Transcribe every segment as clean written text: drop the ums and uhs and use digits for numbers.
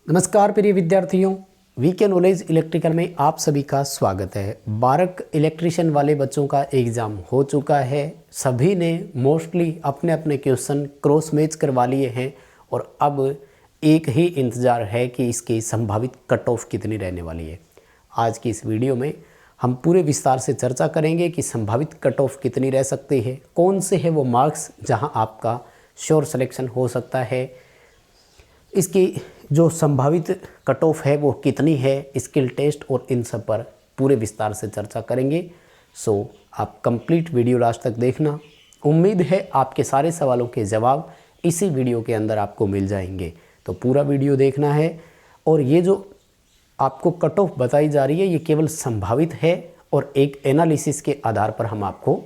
नमस्कार प्रिय विद्यार्थियों, वीके नॉलेज इलेक्ट्रिकल में आप सभी का स्वागत है। 12 इलेक्ट्रिशियन वाले बच्चों का एग्ज़ाम हो चुका है। सभी ने मोस्टली अपने अपने क्वेश्चन क्रॉस मैच करवा लिए हैं और अब एक ही इंतज़ार है कि इसकी संभावित कट ऑफ कितनी रहने वाली है। आज की इस वीडियो में हम पूरे विस्तार से चर्चा करेंगे कि संभावित कट ऑफ कितनी रह सकती है, कौन से है वो मार्क्स जहाँ आपका श्योर सिलेक्शन हो सकता है, इसकी जो संभावित कट ऑफ है वो कितनी है, स्किल टेस्ट और इन सब पर पूरे विस्तार से चर्चा करेंगे। सो आप कंप्लीट वीडियो लास्ट तक देखना। उम्मीद है आपके सारे सवालों के जवाब इसी वीडियो के अंदर आपको मिल जाएंगे, तो पूरा वीडियो देखना है। और ये जो आपको कट ऑफ बताई जा रही है ये केवल संभावित है और एक एनालिसिस के आधार पर हम आपको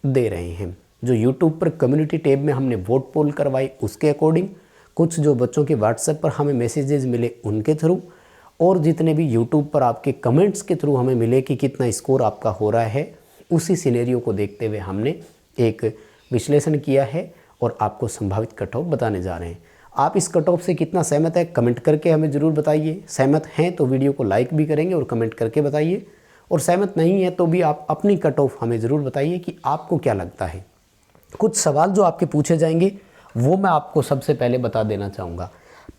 दे रहे हैं। जो यूट्यूब पर कम्युनिटी टैब में हमने वोट पोल करवाई उसके अकॉर्डिंग, कुछ जो बच्चों के व्हाट्सएप पर हमें मैसेजेस मिले उनके थ्रू, और जितने भी यूट्यूब पर आपके कमेंट्स के थ्रू हमें मिले कि कितना स्कोर आपका हो रहा है, उसी सिनेरियो को देखते हुए हमने एक विश्लेषण किया है और आपको संभावित कट ऑफ बताने जा रहे हैं। आप इस कट ऑफ से कितना सहमत है कमेंट करके हमें ज़रूर बताइए। सहमत हैं तो वीडियो को लाइक भी करेंगे और कमेंट करके बताइए, और सहमत नहीं है तो भी आप अपनी कट ऑफ हमें ज़रूर बताइए कि आपको क्या लगता है। कुछ सवाल जो आपके पूछे जाएंगे वो मैं आपको सबसे पहले बता देना चाहूँगा।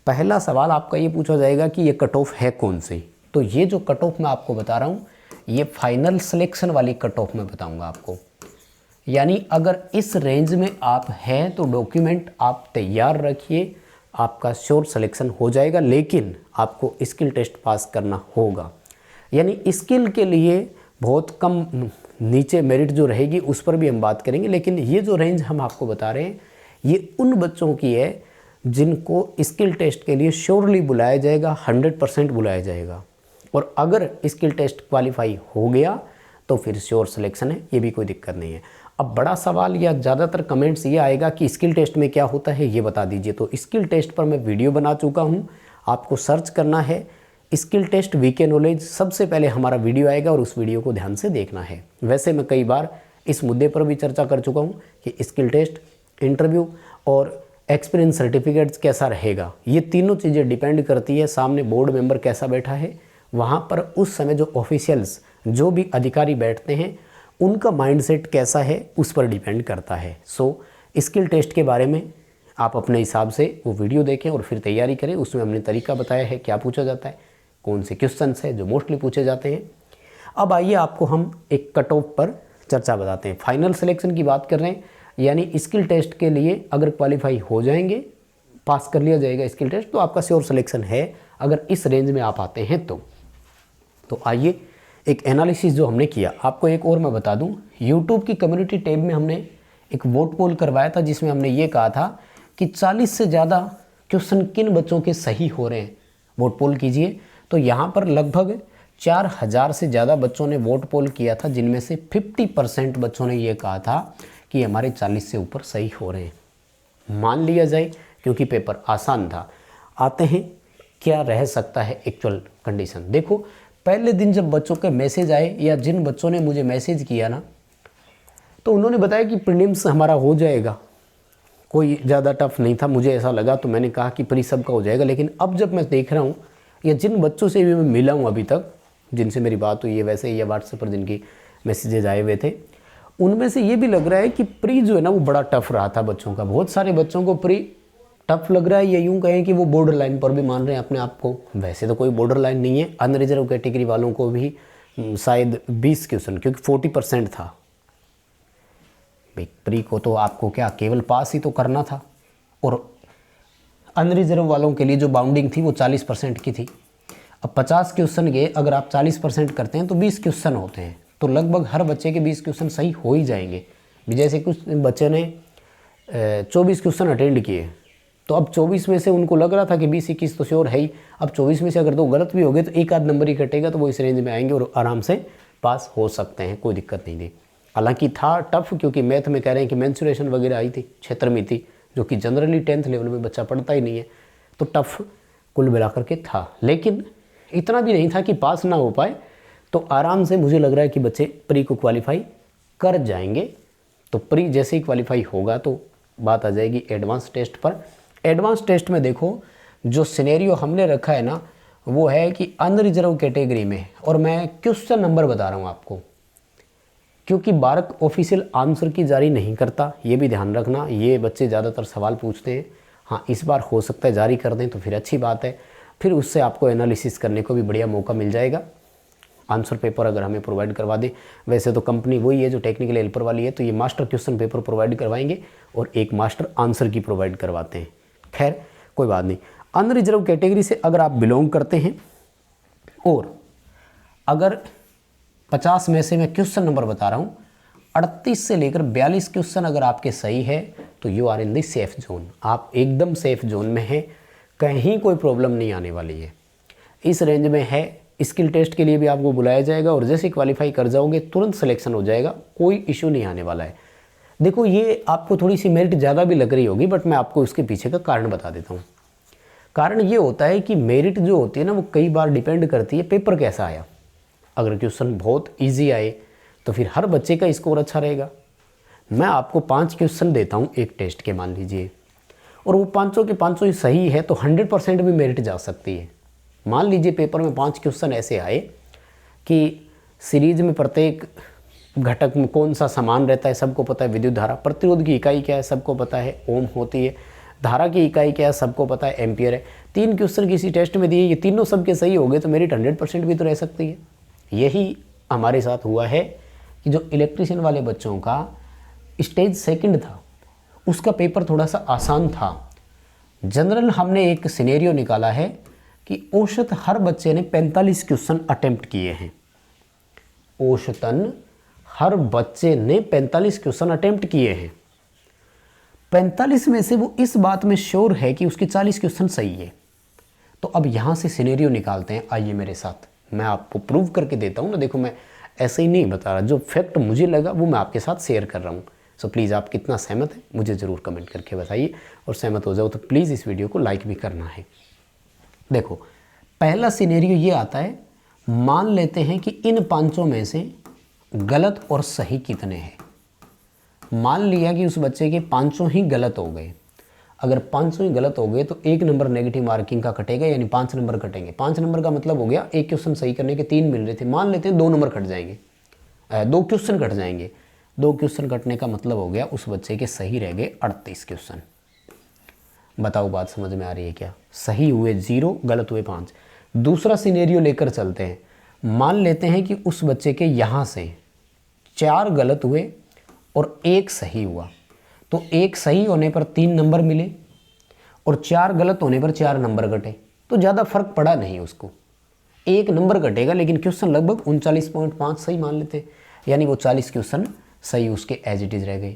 पहला सवाल आपका ये पूछा जाएगा कि ये कट ऑफ है कौन सी। तो ये जो कट ऑफ मैं आपको बता रहा हूँ ये फाइनल सिलेक्शन वाली कट ऑफ मैं बताऊँगा आपको। यानी अगर इस रेंज में आप हैं तो डॉक्यूमेंट आप तैयार रखिए, आपका श्योर सिलेक्शन हो जाएगा, लेकिन आपको स्किल टेस्ट पास करना होगा। यानी स्किल के लिए बहुत कम नीचे मेरिट जो रहेगी उस पर भी हम बात करेंगे, लेकिन ये जो रेंज हम आपको बता रहे हैं ये उन बच्चों की है जिनको स्किल टेस्ट के लिए श्योरली बुलाया जाएगा, 100% बुलाया जाएगा। और अगर स्किल टेस्ट क्वालिफाई हो गया तो फिर श्योर सिलेक्शन है, ये भी कोई दिक्कत नहीं है। अब बड़ा सवाल या ज़्यादातर कमेंट्स ये आएगा कि स्किल टेस्ट में क्या होता है ये बता दीजिए। तो स्किल टेस्ट पर मैं वीडियो बना चुका हूँ, आपको सर्च करना है स्किल टेस्ट वीके नॉलेज, सबसे पहले हमारा वीडियो आएगा और उस वीडियो को ध्यान से देखना है। वैसे मैं कई बार इस मुद्दे पर भी चर्चा कर चुका हूँ कि स्किल टेस्ट, इंटरव्यू और एक्सपीरियंस सर्टिफिकेट्स कैसा रहेगा, ये तीनों चीज़ें डिपेंड करती है सामने बोर्ड मेंबर कैसा बैठा है, वहाँ पर उस समय जो ऑफिशियल्स जो भी अधिकारी बैठते हैं उनका माइंडसेट कैसा है उस पर डिपेंड करता है। सो स्किल टेस्ट के बारे में आप अपने हिसाब से वो वीडियो देखें और फिर तैयारी करें। उसमें हमने तरीका बताया है क्या पूछा जाता है, कौन से क्वेश्चंस है जो मोस्टली पूछे जाते हैं। अब आइए आपको हम एक कट ऑफ पर चर्चा बताते हैं। फाइनल सिलेक्शन की बात कर रहे हैं, यानी स्किल टेस्ट के लिए अगर क्वालिफाई हो जाएंगे, पास कर लिया जाएगा स्किल टेस्ट, तो आपका श्योर सिलेक्शन है अगर इस रेंज में आप आते हैं तो आइए एक एनालिसिस जो हमने किया, आपको एक और मैं बता दूं, यूट्यूब की कम्युनिटी टैब में हमने एक वोट पोल करवाया था जिसमें हमने ये कहा था कि 40 से ज़्यादा क्वेश्चन किन बच्चों के सही हो रहे हैं, वोट पोल कीजिए। तो यहाँ पर लगभग 4000 से ज़्यादा बच्चों ने वोट पोल किया था, जिनमें से 50% बच्चों ने ये कहा था कि हमारे 40 से ऊपर सही हो रहे हैं। मान लिया जाए क्योंकि पेपर आसान था। आते हैं क्या रह सकता है एक्चुअल कंडीशन। देखो पहले दिन जब बच्चों के मैसेज आए या जिन बच्चों ने मुझे मैसेज किया ना, तो उन्होंने बताया कि प्रीलिम्स हमारा हो जाएगा, कोई ज़्यादा टफ नहीं था। मुझे ऐसा लगा तो मैंने कहा कि प्री सब का हो जाएगा। लेकिन अब जब मैं देख रहा हूँ या जिन बच्चों से भी मैं मिला हूँ अभी तक, जिनसे मेरी बात हुई है वैसे या व्हाट्सएप पर जिनकी मैसेजेज आए हुए थे, उनमें से ये भी लग रहा है कि प्री जो है ना वो बड़ा टफ रहा था बच्चों का। बहुत सारे बच्चों को प्री टफ लग रहा है, या यूँ कहें कि वो बॉर्डर लाइन पर भी मान रहे हैं अपने आप को। वैसे तो कोई बॉर्डर लाइन नहीं है, अनरिजर्व कैटेगरी वालों को भी शायद 20 क्वेश्चन, क्योंकि 40% था भाई। प्री को तो आपको क्या केवल पास ही तो करना था, और अनरिजर्व वालों के लिए जो बाउंडिंग थी वो 40% की थी। अब 50 क्वेश्चन के अगर आप 40% करते हैं तो 20 क्वेश्चन होते हैं, तो लगभग हर बच्चे के 20 क्वेश्चन सही हो ही जाएंगे। जैसे कुछ बच्चे ने 24 क्वेश्चन अटेंड किए, तो अब 24 में से उनको लग रहा था कि 20-21 तो श्योर है ही। अब 24 में से अगर दो गलत भी हो गए तो एक आध नंबर ही कटेगा, तो वो इस रेंज में आएंगे और आराम से पास हो सकते हैं, कोई दिक्कत नहीं थी। हालांकि था टफ, क्योंकि मैथ में कह रहे हैं कि मेंसुरेशन वगैरह आई थी, क्षेत्र में थी, जो कि जनरली 10th लेवल में बच्चा पढ़ता ही नहीं है, तो टफ कुल मिलाकर के था। लेकिन इतना भी नहीं था कि पास ना हो पाए, तो आराम से मुझे लग रहा है कि बच्चे प्री को क्वालिफाई कर जाएंगे। तो प्री जैसे ही क्वालिफाई होगा तो बात आ जाएगी एडवांस टेस्ट पर। एडवांस टेस्ट में देखो जो सिनेरियो हमने रखा है ना वो है कि अनरिजर्व कैटेगरी में, और मैं क्वेश्चन नंबर बता रहा हूँ आपको, क्योंकि बारक ऑफिशियल आंसर की जारी नहीं करता, ये भी ध्यान रखना। ये बच्चे ज़्यादातर सवाल पूछते हैं। हाँ, इस बार हो सकता है जारी कर दें तो फिर अच्छी बात है, फिर उससे आपको एनालिसिस करने को भी बढ़िया मौका मिल जाएगा। आंसर पेपर अगर हमें प्रोवाइड करवा दे, वैसे तो कंपनी वही है जो टेक्निकल हेल्पर वाली है, तो ये मास्टर क्वेश्चन पेपर प्रोवाइड करवाएंगे और एक मास्टर आंसर की प्रोवाइड करवाते हैं। खैर कोई बात नहीं। अनरिजर्व कैटेगरी से अगर आप बिलोंग करते हैं और अगर 50 में से मैं क्वेश्चन नंबर बता रहा हूँ 38 से लेकर 42 क्वेश्चन अगर आपके सही है तो you are in the safe zone. आप एकदम सेफ जोन में हैं, कहीं कोई प्रॉब्लम नहीं आने वाली है। इस रेंज में है। स्किल टेस्ट के लिए भी आपको बुलाया जाएगा और जैसे क्वालिफाई कर जाओगे तुरंत सिलेक्शन हो जाएगा, कोई इशू नहीं आने वाला है। देखो ये आपको थोड़ी सी मेरिट ज़्यादा भी लग रही होगी, बट मैं आपको उसके पीछे का कारण बता देता हूँ। कारण ये होता है कि मेरिट जो होती है ना वो कई बार डिपेंड करती है पेपर कैसा आया। अगर क्वेश्चन बहुत ईजी आए तो फिर हर बच्चे का स्कोर अच्छा रहेगा। मैं आपको 5 क्वेश्चन देता हूँ एक टेस्ट के, मान लीजिए, और वो पाँचों के पाँचों ही सही है तो 100% भी मेरिट जा सकती है। मान लीजिए पेपर में 5 क्वेश्चन ऐसे आए कि सीरीज में प्रत्येक घटक में कौन सा समान रहता है सबको पता है, विद्युत धारा, प्रतिरोध की इकाई क्या है सबको पता है, ओम होती है, धारा की इकाई क्या है सबको पता है, एम्पियर है। 3 क्वेश्चन किसी टेस्ट में दिए, ये तीनों सबके सही हो गए तो मेरिट 100% भी तो रह सकती है। यही हमारे साथ हुआ है कि जो इलेक्ट्रिशियन वाले बच्चों का स्टेज 2 था उसका पेपर थोड़ा सा आसान था। जनरल हमने एक सिनेरियो निकाला है कि औसत हर बच्चे ने 45 क्वेश्चन अटेम्प्ट किए हैं। औसतन हर बच्चे ने 45 क्वेश्चन अटेम्प्ट किए हैं। 45 में से वो इस बात में श्योर है कि उसके 40 क्वेश्चन सही है। तो अब यहाँ से सिनेरियो निकालते हैं, आइए मेरे साथ, मैं आपको प्रूव करके देता हूँ ना। देखो मैं ऐसे ही नहीं बता रहा, जो फैक्ट मुझे लगा वो मैं आपके साथ शेयर कर रहा हूँ। सो प्लीज़ आप कितना सहमत हैं मुझे ज़रूर कमेंट करके बताइए, और सहमत हो जाओ तो प्लीज़ इस वीडियो को लाइक भी करना है। देखो पहला सिनेरियो ये आता है, मान लेते हैं कि इन 5 में से गलत और सही कितने हैं। मान लिया कि उस बच्चे के 5 ही गलत हो गए। अगर 5 ही गलत हो गए तो 1 नंबर नेगेटिव मार्किंग का कटेगा, यानी 5 नंबर कटेंगे। 5 नंबर का मतलब हो गया एक क्वेश्चन सही करने के 3 मिल रहे थे, मान लेते हैं 2 नंबर कट जाएंगे, 2 क्वेश्चन कट जाएंगे। 2 क्वेश्चन कटने का मतलब हो गया उस बच्चे के सही रह गए 38 क्वेश्चन। बताओ बात समझ में आ रही है क्या? सही हुए 0, गलत हुए 5। दूसरा सिनेरियो लेकर चलते हैं। मान लेते हैं कि उस बच्चे के यहाँ से 4 गलत हुए और 1 सही हुआ, तो 1 सही होने पर 3 नंबर मिले और 4 गलत होने पर 4 नंबर कटे। तो ज़्यादा फर्क पड़ा नहीं उसको, 1 नंबर कटेगा, लेकिन क्वेश्चन लगभग 39.5 सही मान लेते, यानी वो 40 क्वेश्चन सही उसके एज इट इज़ रह गए।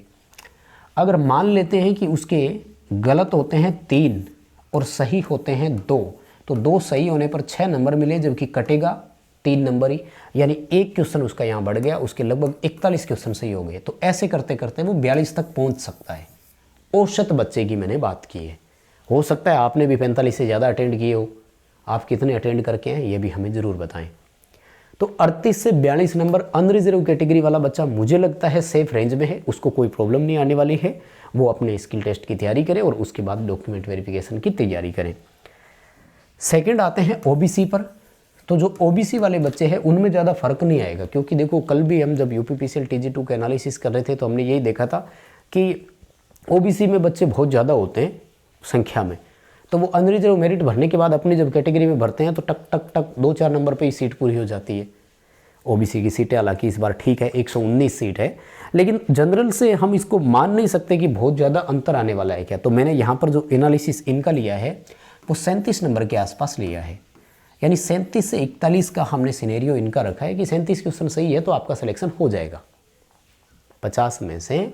अगर मान लेते हैं कि उसके गलत होते हैं 3 और सही होते हैं 2, तो 2 सही होने पर 6 नंबर मिले, जबकि कटेगा 3 नंबर ही, यानी 1 क्वेश्चन उसका यहाँ बढ़ गया, उसके लगभग 41 क्वेश्चन सही हो गए। तो ऐसे करते करते वो 42 तक पहुँच सकता है। औसत बच्चे की मैंने बात की है। हो सकता है आपने भी 45 से ज़्यादा अटेंड किए हो, आप कितने अटेंड करके हैं ये भी हमें ज़रूर बताएं। तो 38 से 42 नंबर अनरिजर्व कैटेगरी वाला बच्चा मुझे लगता है सेफ रेंज में है, उसको कोई प्रॉब्लम नहीं आने वाली है। वो अपने स्किल टेस्ट की तैयारी करें और उसके बाद डॉक्यूमेंट वेरिफिकेशन की तैयारी करें। सेकंड आते हैं ओबीसी पर। तो जो ओबीसी वाले बच्चे हैं उनमें ज़्यादा फर्क नहीं आएगा, क्योंकि देखो कल भी हम जब यूपीपीसीएल TG2 के एनालिसिस कर रहे थे तो हमने यही देखा था कि ओबीसी में बच्चे बहुत ज़्यादा होते हैं संख्या में। तो वो अनरिजर्व मेरिट भरने के बाद अपनी जब कैटेगरी में भरते हैं तो टक टक टक 2-4 नंबर पे ही सीट पूरी हो जाती है। ओबीसी की सीटें हालांकि इस बार ठीक है 119 सीट है, लेकिन जनरल से हम इसको मान नहीं सकते कि बहुत ज़्यादा अंतर आने वाला है क्या। तो मैंने यहाँ पर जो एनालिसिस इनका लिया है वो 37 नंबर के आसपास लिया है, यानी 37 से 41 का हमने सिनेरियो इनका रखा है कि 37 क्वेश्चन सही है तो आपका सिलेक्शन हो जाएगा। 50 में से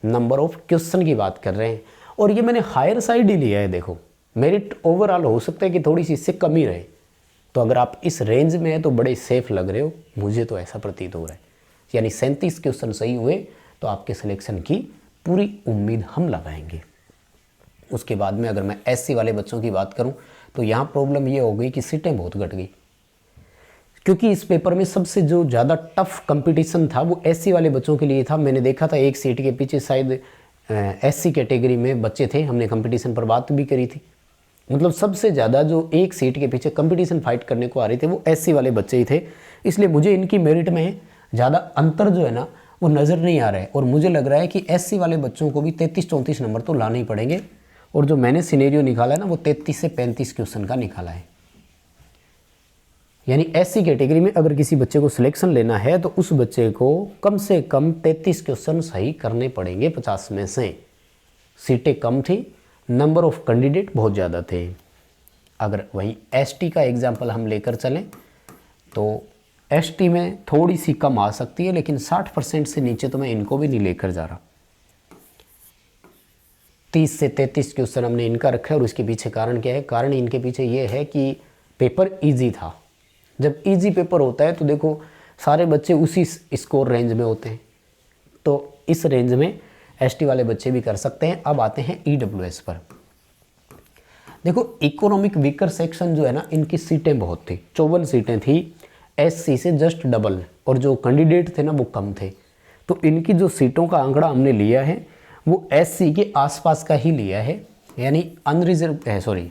नंबर ऑफ क्वेश्चन की बात कर रहे हैं, और ये मैंने हायर साइड ही लिया है। देखो मेरिट ओवरऑल हो सकता है कि थोड़ी सी इससे कम ही रहे, तो अगर आप इस रेंज में है तो बड़े सेफ लग रहे हो, मुझे तो ऐसा प्रतीत हो रहा है। यानी 37 क्वेश्चन सही हुए तो आपके सिलेक्शन की पूरी उम्मीद हम लगाएंगे। उसके बाद में अगर मैं SC वाले बच्चों की बात करूं तो यहाँ प्रॉब्लम ये हो गई कि सीटें बहुत घट गई, क्योंकि इस पेपर में सबसे जो ज़्यादा टफ कंपटीशन था वो SC वाले बच्चों के लिए था। मैंने देखा था एक सीट के पीछे शायद SC कैटेगरी में बच्चे थे, हमने कंपटीशन पर बात भी करी थी। मतलब सबसे ज़्यादा जो एक सीट के पीछे कंपटीशन फाइट करने को आ रहे थे वो एससी वाले बच्चे ही थे। इसलिए मुझे इनकी मेरिट में ज़्यादा अंतर जो है ना वो नज़र नहीं आ रहा है, और मुझे लग रहा है कि एससी वाले बच्चों को भी 33-34 नंबर तो लाने ही पड़ेंगे। और जो मैंने सिनेरियो निकाला है ना वो 33 से 35 क्वेश्चन का निकाला है। यानी एससी कैटेगरी में अगर किसी बच्चे को सिलेक्शन लेना है तो उस बच्चे को कम से कम 33 क्वेश्चन सही करने पड़ेंगे 50 में से। सीटें कम थी, नंबर ऑफ कैंडिडेट बहुत ज़्यादा थे। अगर वहीं एसटी का एग्जाम्पल हम लेकर चलें तो एसटी में थोड़ी सी कम आ सकती है, लेकिन 60% से नीचे तो मैं इनको भी नहीं लेकर जा रहा। 30 से 33 क्वेश्चन हमने इनका रखा है, और उसके पीछे कारण क्या है? कारण इनके पीछे ये है कि पेपर इजी था। जब इजी पेपर होता है तो देखो सारे बच्चे उसी स्कोर रेंज में होते हैं, तो इस रेंज में एसटी वाले बच्चे भी कर सकते हैं। अब आते हैं ईडब्ल्यूएस पर। देखो इकोनॉमिक वीकर सेक्शन जो है ना, इनकी सीटें बहुत थी, 54 सीटें थी, एससी से जस्ट डबल, और जो कैंडिडेट थे ना वो कम थे। तो इनकी जो सीटों का आंकड़ा हमने लिया है वो एससी के आसपास का ही लिया है, यानी अनरिजर्व है, सॉरी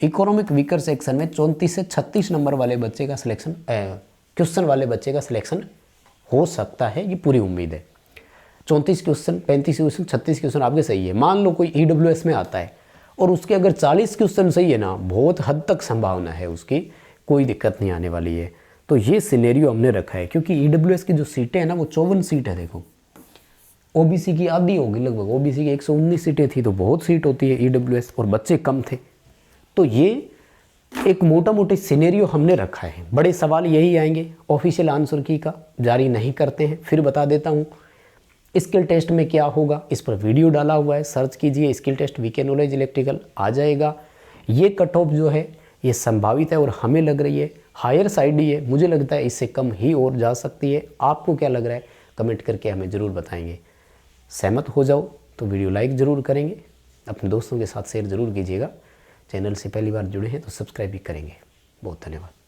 इकोनॉमिक वीकर सेक्शन में 34 से 36 नंबर वाले बच्चे का सिलेक्शन, क्वेश्चन वाले बच्चे का सिलेक्शन हो सकता है, ये पूरी उम्मीद है। 34 क्वेश्चन, 35 क्वेश्चन, 36 क्वेश्चन आपके सही है। मान लो कोई ईडब्ल्यूएस में आता है और उसके अगर 40 क्वेश्चन सही है ना, बहुत हद तक संभावना है उसकी, कोई दिक्कत नहीं आने वाली है। तो ये सिनेरियो हमने रखा है, क्योंकि ईडब्ल्यूएस की जो सीटें हैं ना वो 54 सीट है। देखो ओबीसी की आधी होगी लगभग, ओबीसी की 119 सीटें थी, तो बहुत सीट होती है ईडब्ल्यूएस, और बच्चे कम थे। तो ये एक मोटा मोटी सिनेरियो हमने रखा है। बड़े सवाल यही आएंगे, ऑफिशियल आंसर की का जारी नहीं करते हैं। फिर बता देता हूँ स्किल टेस्ट में क्या होगा, इस पर वीडियो डाला हुआ है, सर्च कीजिए skill test VK knowledge electrical, आ जाएगा। ये कट ऑफ जो है ये संभावित है, और हमें लग रही है हायर साइड ही है। मुझे लगता है इससे कम ही और जा सकती है। आपको क्या लग रहा है कमेंट करके हमें ज़रूर बताएंगे। सहमत हो जाओ तो वीडियो लाइक ज़रूर करेंगे, अपने दोस्तों के साथ शेयर ज़रूर कीजिएगा। चैनल से पहली बार जुड़े हैं तो सब्सक्राइब भी करेंगे। बहुत धन्यवाद।